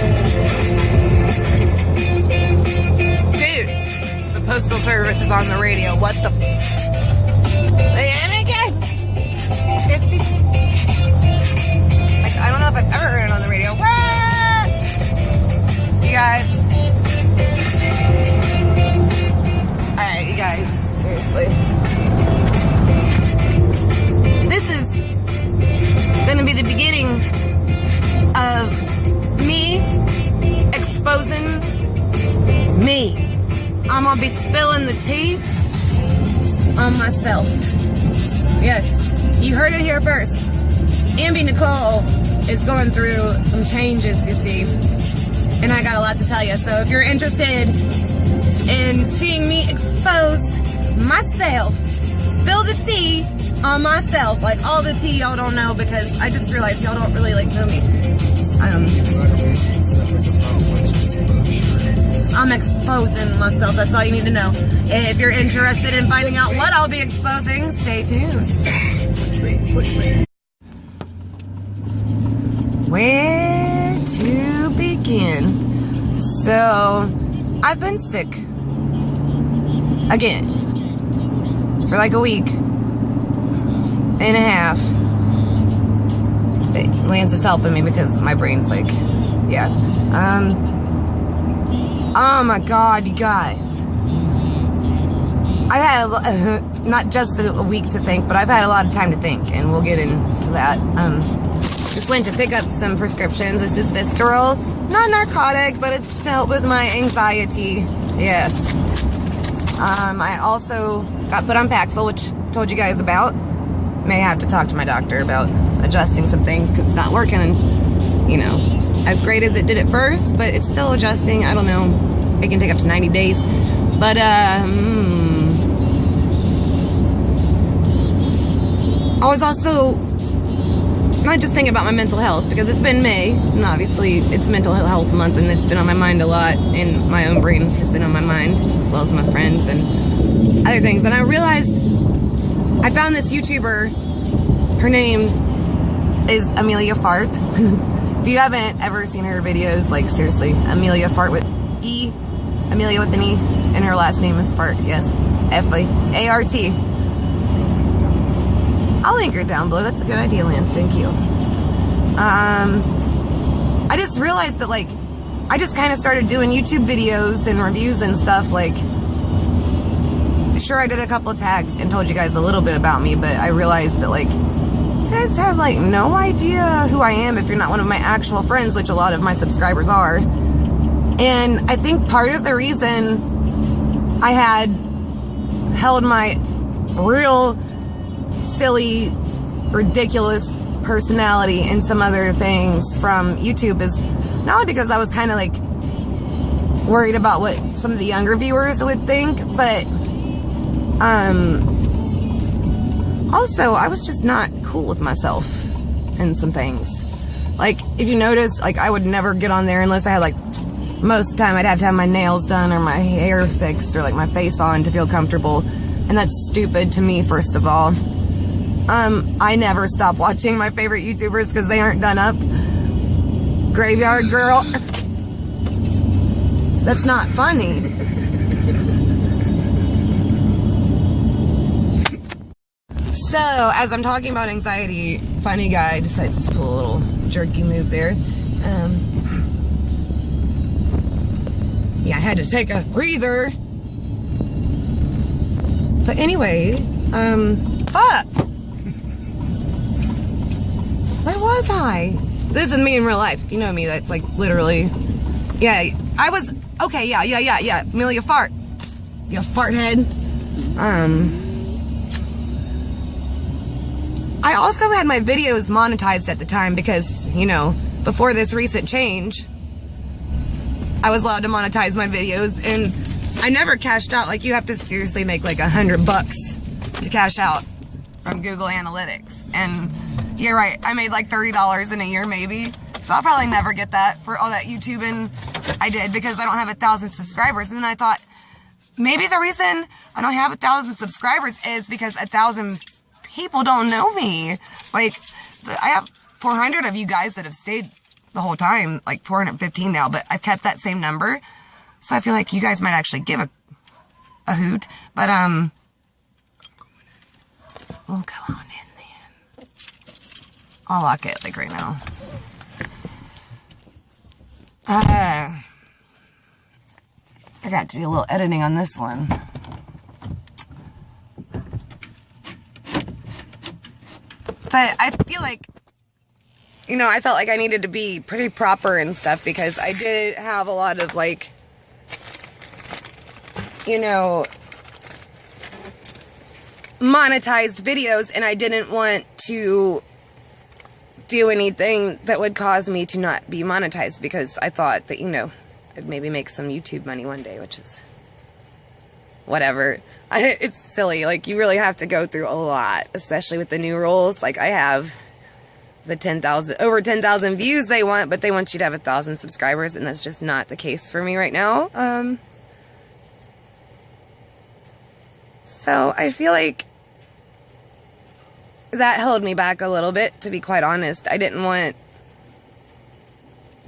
Dude, the Postal Service is on the radio. What the? And again. Like, I don't know if I've ever heard it on the radio. You guys. Alright, you guys. Seriously. This is gonna be the beginning of me exposing me. I'm gonna be spilling the tea on myself. Yes, you heard it here first. Ambee Nicole is going through some changes, you see, and I got a lot to tell you. So if you're interested in seeing me expose myself, spill the tea on myself, like all the tea y'all don't know, because I just realized y'all don't really like know me. I'm exposing myself. That's all you need to know. If you're interested in finding out what I'll be exposing, stay tuned. Where to begin? So, I've been sick again for like a week and a half. Lance is helping me because my brain's like, yeah. Oh my God, you guys. I had not just a week to think, but I've had a lot of time to think, and we'll get into that. Just went to pick up some prescriptions. This is Visceral, not narcotic, but it's to help with my anxiety. Yes. I also got put on Paxil, which I told you guys about. May have to talk to my doctor about adjusting some things because it's not working, and you know, as great as it did at first, but it's still adjusting. I don't know. It can take up to 90 days. But I was also not just thinking about my mental health, because it's been May, and obviously it's mental health month, and it's been on my mind a lot, and my own brain has been on my mind, as well as my friends and other things. And I realized I found this YouTuber. Her name is Amelia Fart. If you haven't ever seen her videos, like seriously, Amelia Fart with E, Amelia with an E, and her last name is Fart, yes, F-A-R-T. I'll link her down below. That's a good idea, Lance. Thank you. I just realized that, like, I just kind of started doing YouTube videos and reviews and stuff. Like, sure, I did a couple of tags and told you guys a little bit about me, but I realized that, like, you guys have, like, no idea who I am if you're not one of my actual friends, which a lot of my subscribers are. And I think part of the reason I had held my real silly, ridiculous personality and some other things from YouTube is not only because I was kind of like worried about what some of the younger viewers would think, but also I was just not cool with myself and some things. Like, if you notice, like, I would never get on there unless I had, like, most of the time I'd have to have my nails done or my hair fixed or like my face on to feel comfortable, and that's stupid to me, first of all. I never stop watching my favorite YouTubers because they aren't done up. Graveyard Girl. That's not funny. So, as I'm talking about anxiety, funny guy decides to pull a little jerky move there. Yeah, I had to take a breather. But anyway, fuck. Where was I? This is me in real life. You know me, that's like literally, yeah, I was, okay, yeah, Amelia Fart. You fart head. I also had my videos monetized at the time because, you know, before this recent change, I was allowed to monetize my videos, and I never cashed out. Like, you have to seriously make like $100 to cash out from Google Analytics. And you're right, I made like $30 in a year maybe. So I'll probably never get that for all that YouTubing I did because I don't have 1,000 subscribers. And then I thought, maybe the reason I don't have 1,000 subscribers is because 1,000 people don't know me. Like, I have 400 of you guys that have stayed the whole time, like 415 now, but I've kept that same number. So I feel like you guys might actually give a hoot. But, we'll go on in then. I'll lock it, like, right now. I got to do a little editing on this one. But I feel like, you know, I felt like I needed to be pretty proper and stuff because I did have a lot of, like, you know, monetized videos, and I didn't want to do anything that would cause me to not be monetized because I thought that, you know, I'd maybe make some YouTube money one day, which is whatever. It's silly. Like, you really have to go through a lot, especially with the new rules. Like, I have the 10,000, over 10,000 views they want, but they want you to have 1,000 subscribers, and that's just not the case for me right now. So I feel like that held me back a little bit, to be quite honest. I didn't want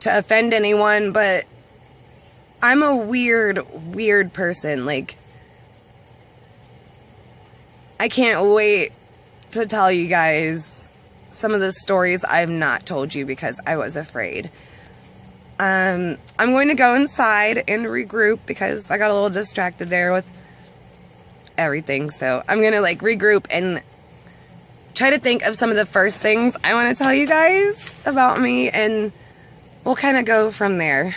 to offend anyone, but I'm a weird person. Like, I can't wait to tell you guys some of the stories I've not told you because I was afraid. I'm going to go inside and regroup because I got a little distracted there with everything. So I'm going to, like, regroup and try to think of some of the first things I want to tell you guys about me, and we'll kind of go from there.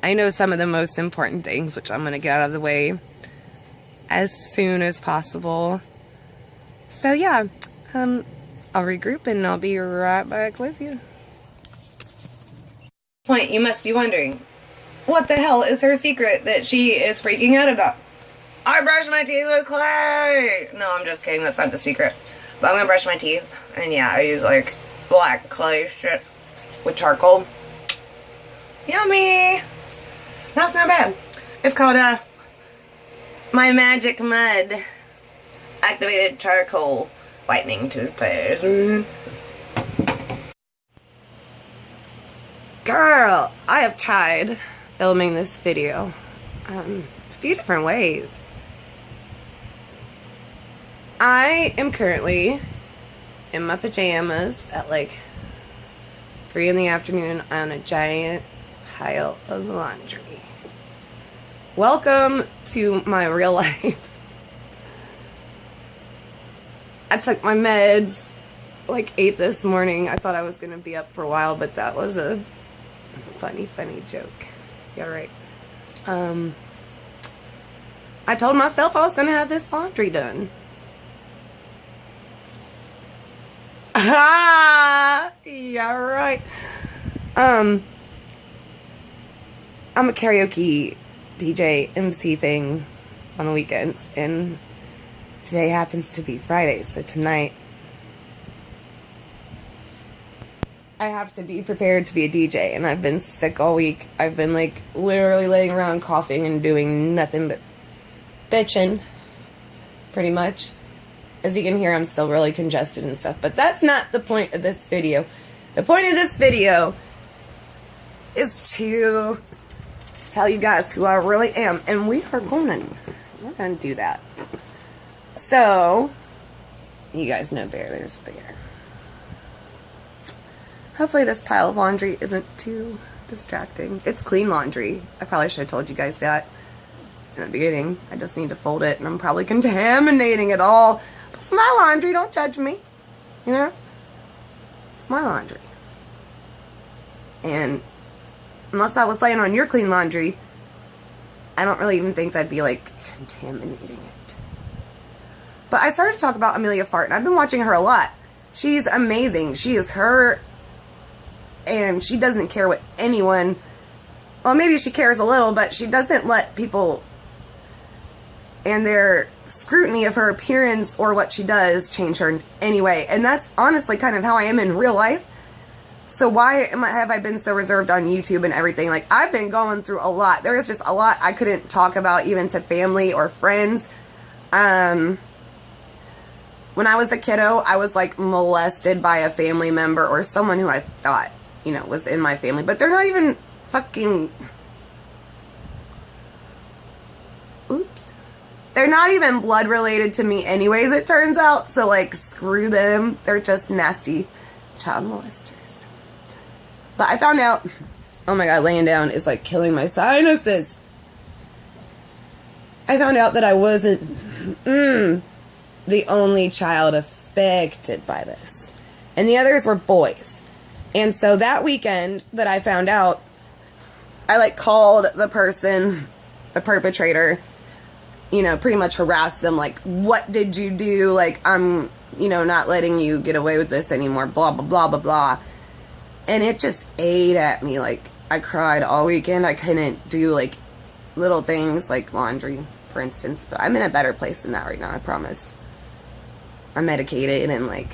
I know some of the most important things, which I'm going to get out of the way as soon as possible. So yeah, I'll regroup and I'll be right back with you. Point, you must be wondering, what the hell is her secret that she is freaking out about? I brush my teeth with clay! No, I'm just kidding, that's not the secret. But I'm gonna brush my teeth, and yeah, I use like black clay shit with charcoal. Yummy! That's not bad. It's called my magic mud activated charcoal whitening toothpaste. Girl, I have tried filming this video a few different ways. I am currently in my pajamas at like 3 in the afternoon on a giant pile of laundry. Welcome to my real life. I took my meds like 8 this morning. I thought I was gonna be up for a while, but that was a funny joke. Yeah, right. I told myself I was gonna have this laundry done. Yeah, right. I'm a karaoke DJ MC thing on the weekends, and today happens to be Friday, so tonight I have to be prepared to be a DJ, and I've been sick all week. I've been like literally laying around coughing and doing nothing but bitching, pretty much. As you can hear, I'm still really congested and stuff, but that's not the point of this video. The point of this video is to tell you guys who I really am, and we're gonna do that. So, you guys know bear, there's bear. Hopefully this pile of laundry isn't too distracting. It's clean laundry. I probably should have told you guys that in the beginning. I just need to fold it, and I'm probably contaminating it all. It's my laundry, don't judge me. You know? It's my laundry. And unless I was laying on your clean laundry, I don't really even think I'd be like contaminating it. But I started to talk about Amelia Fart, and I've been watching her a lot. She's amazing. She is her, and she doesn't care what anyone, well, maybe she cares a little, but she doesn't let people and their scrutiny of her appearance or what she does change her in any way. And that's honestly kind of how I am in real life. So why have I been so reserved on YouTube and everything? Like, I've been going through a lot. There is just a lot I couldn't talk about even to family or friends. When I was a kiddo, I was like molested by a family member or someone who I thought, you know, was in my family. But they're not even fucking... Oops. They're not even blood related to me anyways, it turns out. So, like, screw them. They're just nasty child molesters. But I found out... Oh my god, laying down is like killing my sinuses. I found out that I wasn't the only child affected by this. And the others were boys. And so that weekend that I found out, I like called the person, the perpetrator, you know, pretty much harassed them, like, what did you do? Like, I'm, you know, not letting you get away with this anymore, blah, blah, blah, blah, blah. And it just ate at me, like, I cried all weekend. I couldn't do, like, little things like laundry, for instance. But I'm in a better place than that right now, I promise. I'm medicated and, like,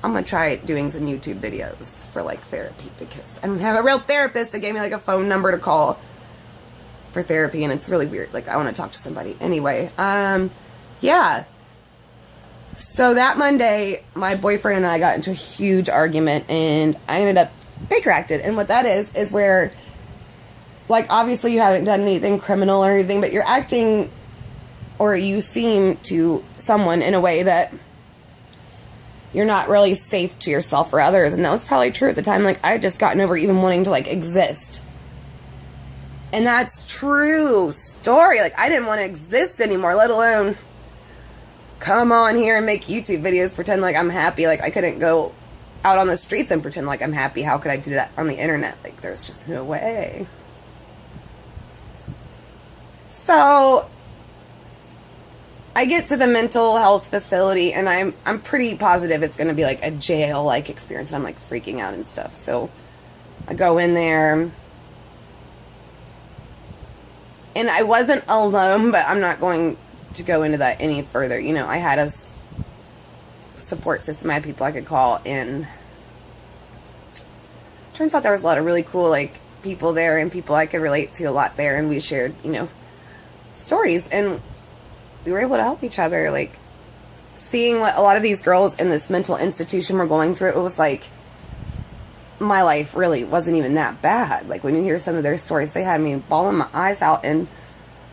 I'm going to try doing some YouTube videos for, like, therapy. Because I don't have a real therapist that gave me, like, a phone number to call for therapy. And it's really weird. Like, I want to talk to somebody. Anyway, yeah. So that Monday, my boyfriend and I got into a huge argument. And I ended up Baker acted. And what that is where, like, obviously you haven't done anything criminal or anything, but you're acting, or you seem to someone in a way that you're not really safe to yourself or others. And that was probably true at the time. Like, I had just gotten over even wanting to, like, exist. And that's true story. Like, I didn't want to exist anymore, let alone come on here and make YouTube videos, pretend like I'm happy. Like, I couldn't go out on the streets and pretend like I'm happy. How could I do that on the internet? Like, there's just no way. So I get to the mental health facility and I'm pretty positive it's going to be like a jail-like experience. I'm like freaking out and stuff. So I go in there and I wasn't alone, but I'm not going to go into that any further. You know, I had a support system. I had people I could call, and turns out there was a lot of really cool, like, people there and people I could relate to a lot there, and we shared, you know, stories, and we were able to help each other. Like, seeing what a lot of these girls in this mental institution were going through, it was like my life really wasn't even that bad. Like, when you hear some of their stories, they had me bawling my eyes out. And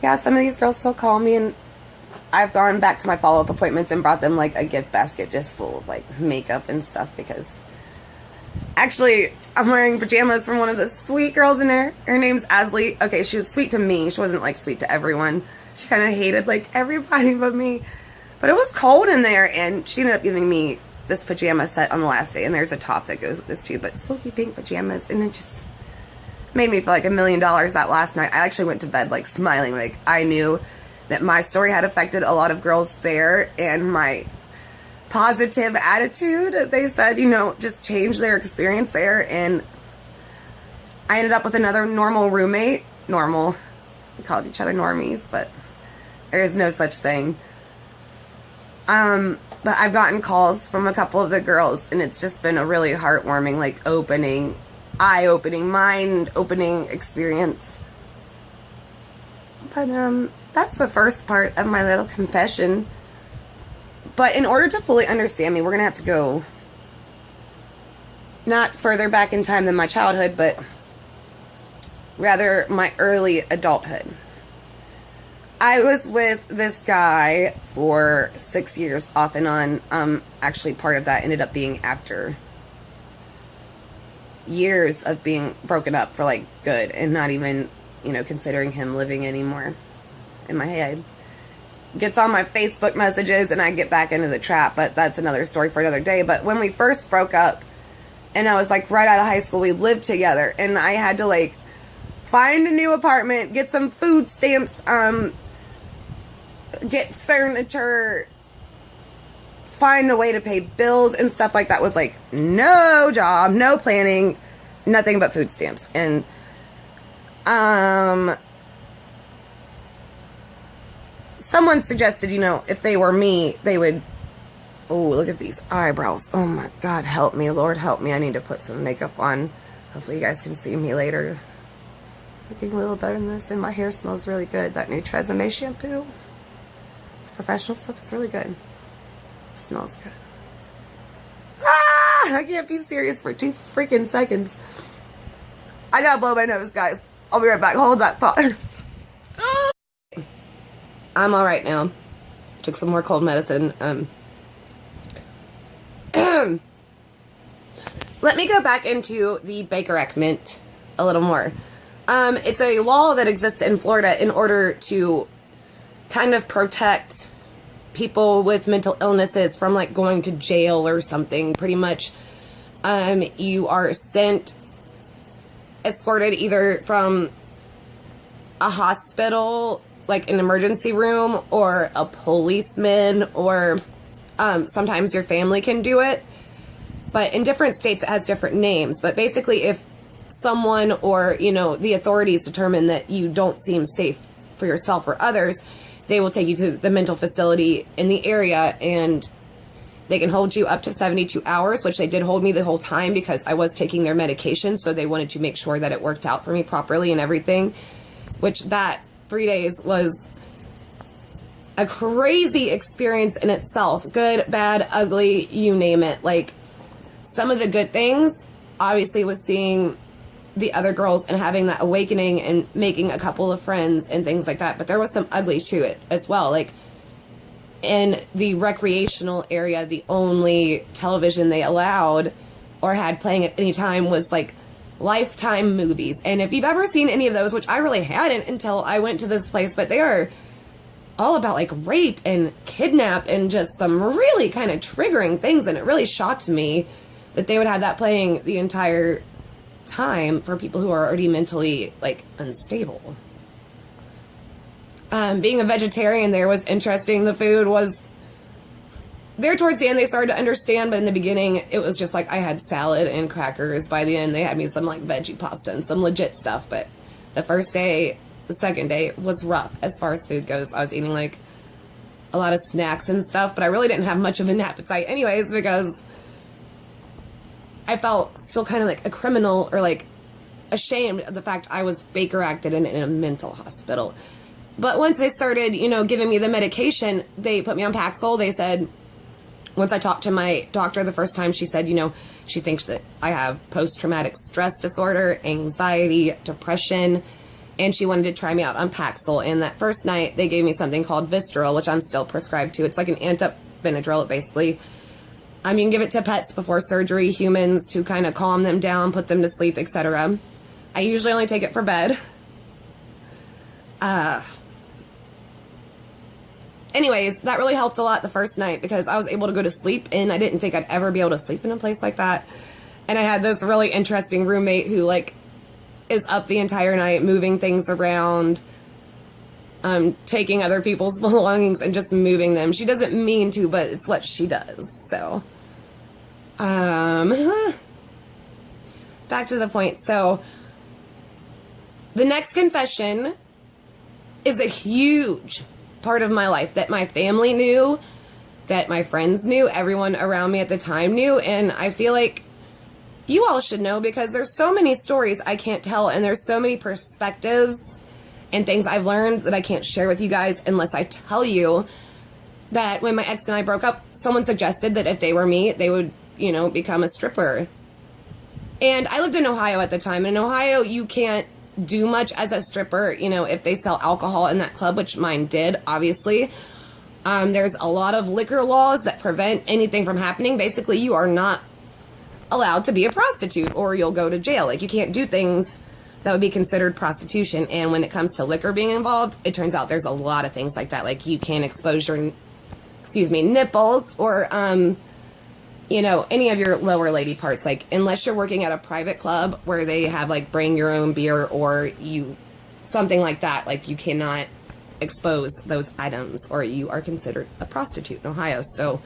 yeah, some of these girls still call me, and I've gone back to my follow-up appointments and brought them, like, a gift basket just full of, like, makeup and stuff, because actually I'm wearing pajamas from one of the sweet girls in there. Her name's Asley. Okay, she was sweet to me. She wasn't, like, sweet to everyone. She kind of hated, like, everybody but me. But it was cold in there, and she ended up giving me this pajama set on the last day, and there's a top that goes with this too, but silky pink pajamas, and it just made me feel like $1 million that last night. I actually went to bed, like, smiling. Like, I knew that my story had affected a lot of girls there, and my positive attitude, they said, you know, just changed their experience there. And I ended up with another normal roommate. Normal. We called each other normies, but there is no such thing. But I've gotten calls from a couple of the girls, and it's just been a really heartwarming, like, opening, eye-opening, mind-opening experience. But, that's the first part of my little confession. But in order to fully understand me, we're going to have to go not further back in time than my childhood, but rather my early adulthood. I was with this guy for 6 years off and on. Actually, part of that ended up being after years of being broken up for, like, good, and not even, you know, considering him living anymore in my head. Gets on my Facebook messages, and I get back into the trap, but that's another story for another day. But when we first broke up, and I was, like, right out of high school, we lived together, and I had to, like, find a new apartment, get some food stamps, get furniture, find a way to pay bills and stuff like that, with, like, no job, no planning, nothing but food stamps. And someone suggested, you know, if they were me, they would, oh, look at these eyebrows. Oh my God, help me, Lord, help me. I need to put some makeup on. Hopefully you guys can see me later. Looking a little better than this, and my hair smells really good. That new Tresemme shampoo, professional stuff, is really good. It smells good. Ah! I can't be serious for 2 freaking seconds. I gotta blow my nose, guys. I'll be right back. Hold that thought. I'm alright now. Took some more cold medicine. Let me go back into the Baker Act Mint a little more. It's a law that exists in Florida in order to kind of protect people with mental illnesses from like going to jail or something. Pretty much, you are escorted either from a hospital, like an emergency room, or a policeman, or sometimes your family can do it. But in different states, it has different names. But basically, if someone or, the authorities determine that you don't seem safe for yourself or others, they will take you to the mental facility in the area, and they can hold you up to 72 hours, which they did hold me the whole time because I was taking their medication, so they wanted to make sure that it worked out for me properly and everything, which that 3 days was a crazy experience in itself. Good, bad, ugly, you name it. Like, some of the good things, obviously, was seeing the other girls and having that awakening and making a couple of friends and things like that. But there was some ugly to it as well. Like, in the recreational area, the only television they allowed or had playing at any time was, like, Lifetime movies. And if you've ever seen any of those, which I really hadn't until I went to this place, but they are all about, like, rape and kidnap and just some really kind of triggering things. And it really shocked me that they would have that playing the entire time for people who are already mentally, like, unstable. Being a vegetarian there was interesting. The food was there towards the end. They started to understand, but in the beginning it was just like I had salad and crackers. By the end they had me some like veggie pasta and some legit stuff. But the first day, the second day was rough as far as food goes. I was eating like a lot of snacks and stuff, but I really didn't have much of an appetite anyways because I felt still kind of like a criminal, or like ashamed of the fact I was Baker acted in a mental hospital. But once they started, giving me the medication, they put me on Paxil. They said, once I talked to my doctor the first time, she said, she thinks that I have post-traumatic stress disorder, anxiety, depression, and she wanted to try me out on Paxil. And that first night, they gave me something called Visceral, which I'm still prescribed to. It's like an anti-Benadryl, basically. You can give it to pets before surgery, humans, to kind of calm them down, put them to sleep, etc. I usually only take it for bed. Anyways, that really helped a lot the first night because I was able to go to sleep, and I didn't think I'd ever be able to sleep in a place like that. And I had this really interesting roommate who, like, is up the entire night moving things around, taking other people's belongings and just moving them. She doesn't mean to, but it's what she does. So, back to the point. So, the next confession is a huge part of my life that my family knew, that my friends knew, everyone around me at the time knew, and I feel like you all should know because there's so many stories I can't tell, and there's so many perspectives and things I've learned that I can't share with you guys unless I tell you that when my ex and I broke up, someone suggested that if they were me, they would, become a stripper. And I lived in Ohio at the time, and in Ohio, you can't do much as a stripper, if they sell alcohol in that club, which mine did, obviously. There's a lot of liquor laws that prevent anything from happening. Basically, you are not allowed to be a prostitute or you'll go to jail. Like, you can't do things that would be considered prostitution. And when it comes to liquor being involved, it turns out there's a lot of things like that. Like, you can't expose your, nipples or, any of your lower lady parts, like, unless you're working at a private club where they have, like, bring your own beer or something like that, like, you cannot expose those items or you are considered a prostitute in Ohio. So,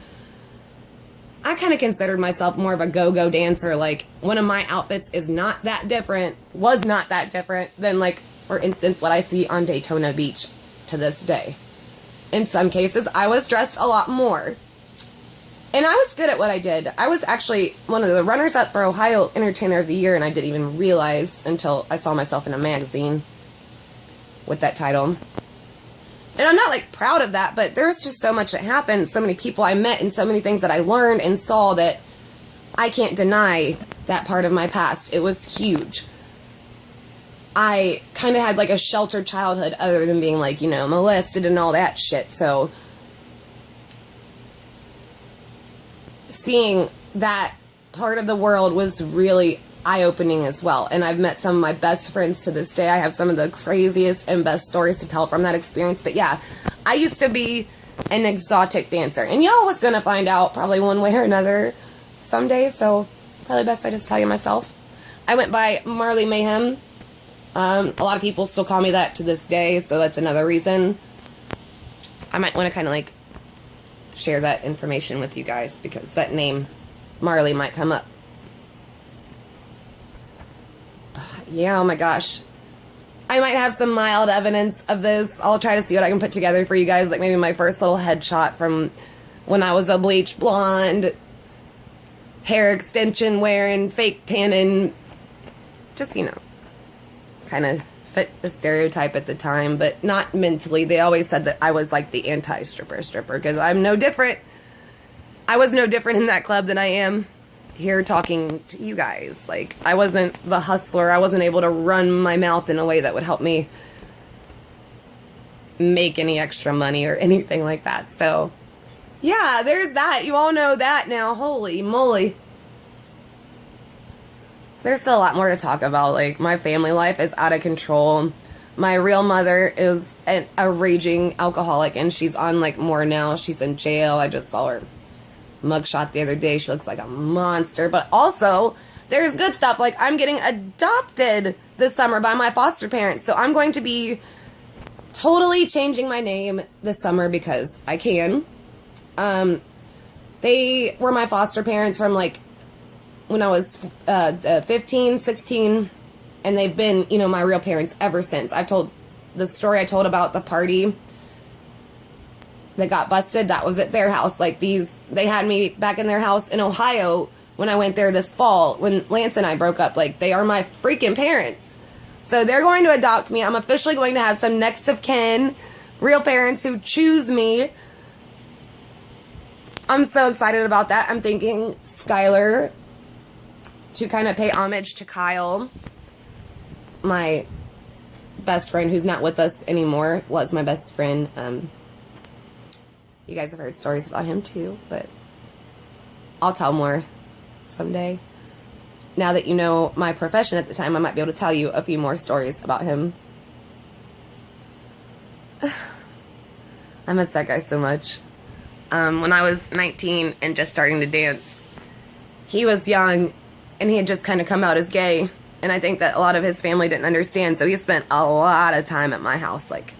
I kind of considered myself more of a go-go dancer. Like, one of my outfits was not that different than, like, for instance, what I see on Daytona Beach to this day. In some cases, I was dressed a lot more. And I was good at what I did. I was actually one of the runners-up for Ohio Entertainer of the Year, and I didn't even realize until I saw myself in a magazine with that title. And I'm not, like, proud of that, but there's just so much that happened, so many people I met, and so many things that I learned and saw that I can't deny that part of my past. It was huge. I kind of had like a sheltered childhood other than being like, you know, molested and all that shit. So seeing that part of the world was really eye-opening as well. And I've met some of my best friends to this day. I have some of the craziest and best stories to tell from that experience. But yeah, I used to be an exotic dancer. And y'all was going to find out probably one way or another someday. So probably best I just tell you myself. I went by Marley Mayhem. A lot of people still call me that to this day. So that's another reason. I might want to kind of like share that information with you guys, because that name Marley might come up. Yeah, oh my gosh. I might have some mild evidence of this. I'll try to see what I can put together for you guys, like maybe my first little headshot from when I was a bleach blonde, hair extension wearing, fake tanning, just, you know, kind of fit the stereotype at the time, but not mentally. They always said that I was like the anti-stripper because I'm no different. I was no different in that club than I am here talking to you guys. Like, I wasn't the hustler. I wasn't able to run my mouth in a way that would help me make any extra money or anything like that. So, yeah, there's that. You all know that now. Holy moly. There's still a lot more to talk about. Like, my family life is out of control. My real mother is a raging alcoholic, and she's on, like, more now. She's in jail. I just saw her mugshot the other day. She looks like a monster. But also, there's good stuff. Like, I'm getting adopted this summer by my foster parents. So I'm going to be totally changing my name this summer because I can. They were my foster parents from, like, when I was 15, 16, and they've been, you know, my real parents ever since. I've told the story I told about the party that got busted. That was at their house. Like, they had me back in their house in Ohio when I went there this fall, when Lance and I broke up. Like, they are my freaking parents. So they're going to adopt me. I'm officially going to have some next of kin, real parents who choose me. I'm so excited about that. I'm thinking Skylar, to kind of pay homage to Kyle, my best friend who's not with us anymore, was my best friend. You guys have heard stories about him too, but I'll tell more someday. Now that you know my profession at the time, I might be able to tell you a few more stories about him. I miss that guy so much. When I was 19 and just starting to dance, he was young and he had just kind of come out as gay, and I think that a lot of his family didn't understand, so he spent a lot of time at my house, like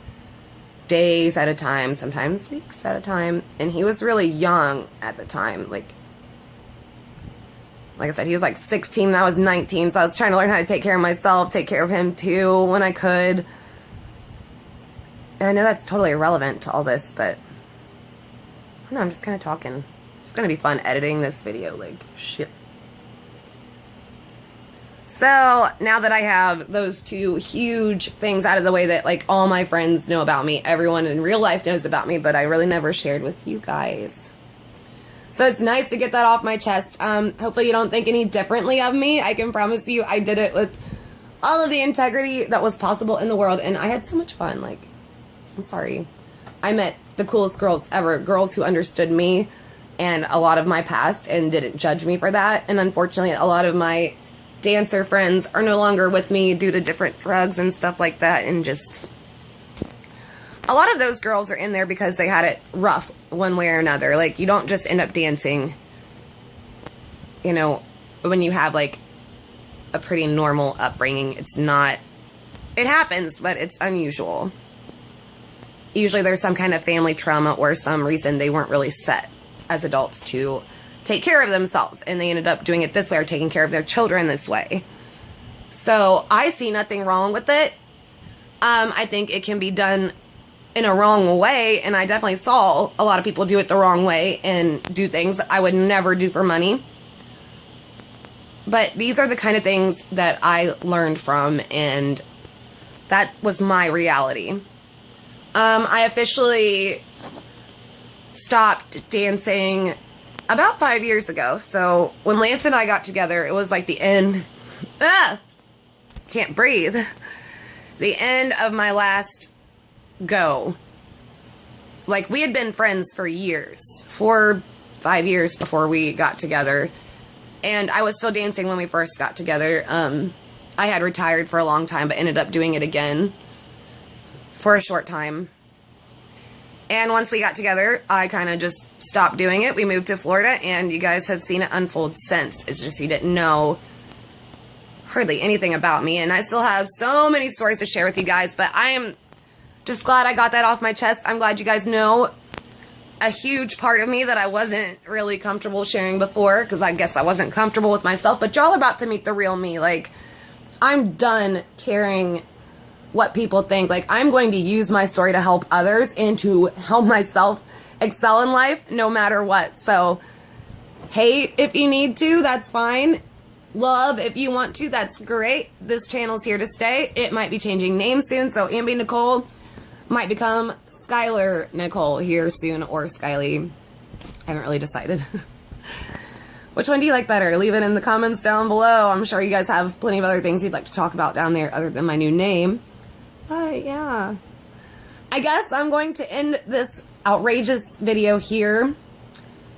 days at a time, sometimes weeks at a time, and he was really young at the time. Like I said, he was like 16 and I was 19, so I was trying to learn how to take care of myself, take care of him too when I could. And I know that's totally irrelevant to all this, but I don't know, I'm just kind of talking. It's going to be fun editing this video, like, shit. So, now that I have those two huge things out of the way that, like, all my friends know about me, everyone in real life knows about me, but I really never shared with you guys. So, it's nice to get that off my chest. Hopefully you don't think any differently of me. I can promise you I did it with all of the integrity that was possible in the world, and I had so much fun. Like, I'm sorry. I met the coolest girls ever, girls who understood me and a lot of my past and didn't judge me for that. And unfortunately, a lot of my dancer friends are no longer with me due to different drugs and stuff like that, and just a lot of those girls are in there because they had it rough one way or another. Like, you don't just end up dancing, you know, when you have like a pretty normal upbringing. It's not, it happens, but it's unusual. Usually there's some kind of family trauma or some reason they weren't really set as adults to take care of themselves, and they ended up doing it this way or taking care of their children this way. So I see nothing wrong with it. I think it can be done in a wrong way, and I definitely saw a lot of people do it the wrong way and do things I would never do for money. But these are the kind of things that I learned from, and that was my reality. I officially stopped dancing about 5 years ago. So when Lance and I got together, it was like the end. Can't breathe. The end of my last go. Like, we had been friends for years, 4 or 5 years before we got together, and I was still dancing when we first got together. I had retired for a long time, but ended up doing it again for a short time. And once we got together, I kind of just stopped doing it. We moved to Florida, and you guys have seen it unfold since. It's just you didn't know hardly anything about me, and I still have so many stories to share with you guys, but I am just glad I got that off my chest. I'm glad you guys know a huge part of me that I wasn't really comfortable sharing before, because I guess I wasn't comfortable with myself, but y'all are about to meet the real me. Like, I'm done caring what people think. Like, I'm going to use my story to help others and to help myself excel in life no matter what. So, hate if you need to, that's fine. Love if you want to, that's great. This channel's here to stay. It might be changing names soon, so Ambee Nicole might become Skylar Nicole here soon, or Skyly. I haven't really decided. Which one do you like better? Leave it in the comments down below. I'm sure you guys have plenty of other things you'd like to talk about down there other than my new name. But yeah, I guess I'm going to end this outrageous video here.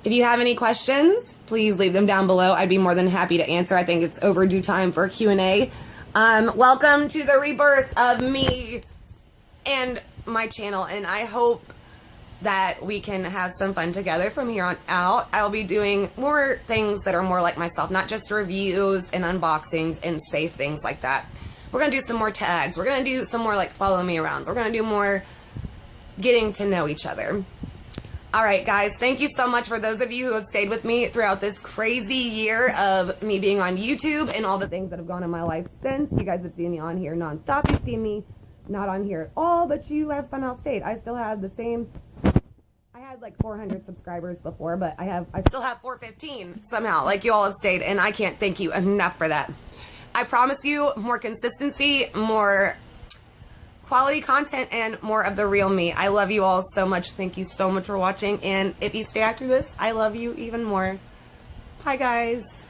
If you have any questions, please leave them down below. I'd be more than happy to answer. I think it's overdue time for a Q&A. Welcome to the rebirth of me and my channel, and I hope that we can have some fun together from here on out. I'll be doing more things that are more like myself, not just reviews and unboxings and safe things like that. We're going to do some more tags. We're going to do some more like follow me arounds. We're going to do more getting to know each other. Alright guys, thank you so much for those of you who have stayed with me throughout this crazy year of me being on YouTube and all the things that have gone in my life since. You guys have seen me on here nonstop. You've seen me not on here at all, but you have somehow stayed. I still have the same, I had like 400 subscribers before, but I still have 415 somehow. Like, you all have stayed, and I can't thank you enough for that. I promise you more consistency, more quality content, and more of the real me. I love you all so much. Thank you so much for watching, and if you stay after this, I love you even more. Bye guys.